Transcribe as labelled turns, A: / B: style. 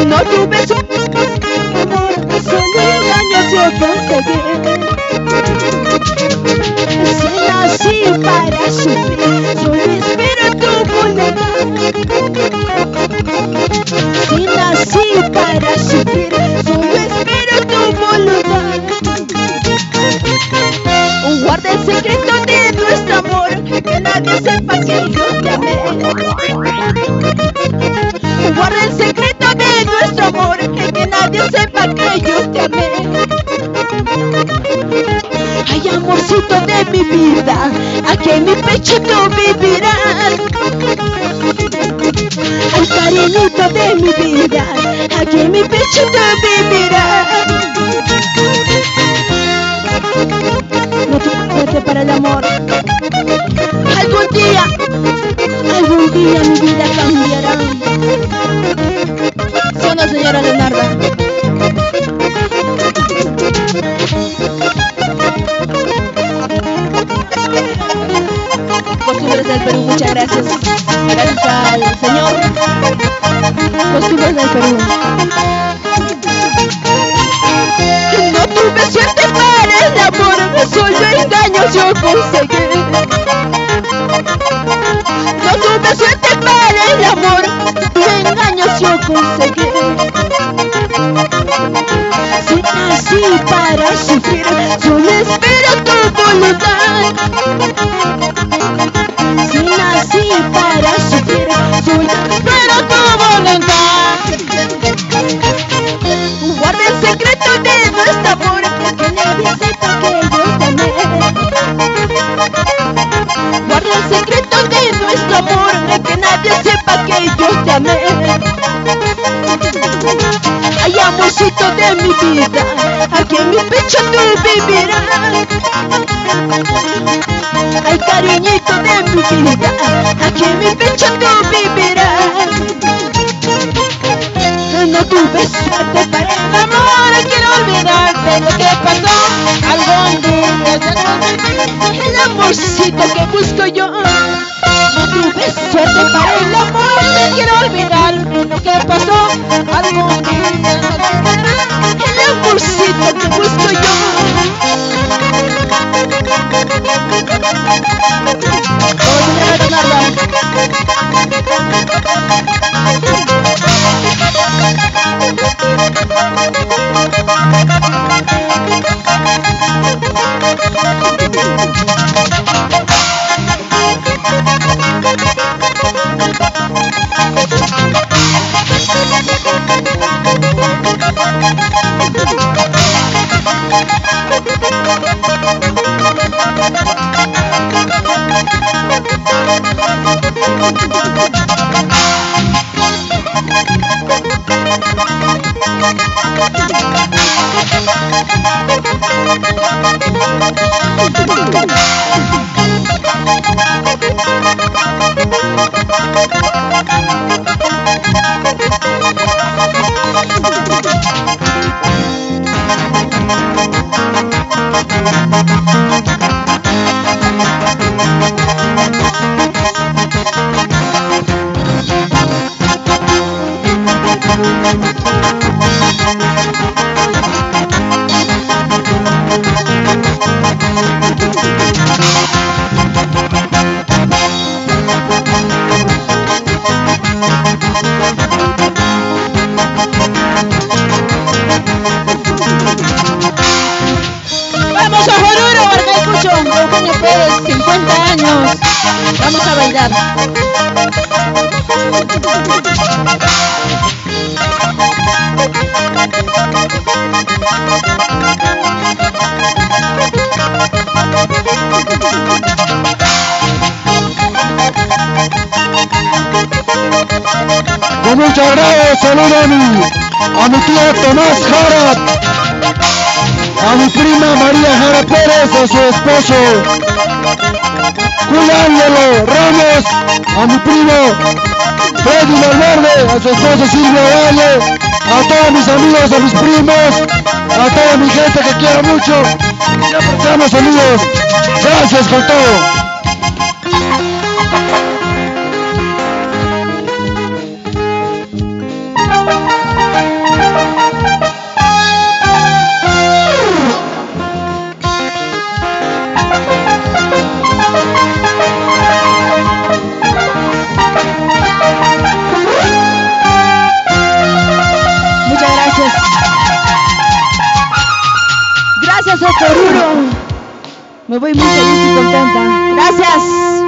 A: No tuve suerte, amor, solo engaños yo conseguí. Si nací para sufrir, solo espero tu voluntad. Si nací para sufrir, solo espero tu voluntad. Guarda el secreto de nuestro amor, que nadie sepa que yo te amé. Guarda el secreto de nuestro amor, que nadie sepa que yo te amé. Ay, amorcito de mi vida, aquí en mi pecho tú vivirás. Ay, cariñito de mi vida, aquí en mi pecho tú vivirás. No te fuerte para el amor. Algún día mi vida cambiará. ¿Sí o no, señora Leonardo? Costumbres del Perú, muchas gracias. Gracias al señor. Costumbres del Perú. No tuve suerte para el amor, solo engaños yo conseguí. No tuve suerte para el amor, engaños yo conseguí. Si nací para sufrir, solo espero tu voluntad. Si nací para sufrir, solo espero tu voluntad. Guarda el secreto de nuestro amor, que nadie sepa que yo te amé. Guarda el secreto de nuestro amor, que nadie sepa que yo te amé. Ay, amorcito de mi vida, aquí en mi pecho tú vivirás. Ay, cariñito de mi vida, aquí en mi pecho tú vivirás. No tuve suerte para el amor, quiero olvidarte lo que pasó. Algún día el amorcito que busco yo. No tuve suerte para el amor, quiero olvidar lo que pasó. Algún día el amorcito que busco yo. Vamos a Joruro, Arcaicucho, Eugenio Pérez, 50 años. Vamos a bailar.
B: mucho agrado. Saludo a mi tío Tomás Jara, a mi prima María Jara Pérez, a su esposo Julián Ramos, a mi primo Freddy Valverde, a su esposa Silvia Valle, a todos mis amigos, a mis primos, a toda mi gente que quiero mucho. Siempre estamos unidos. Gracias por todo.
A: Gracias, Ostoruro. Me voy muy feliz y contenta. Gracias.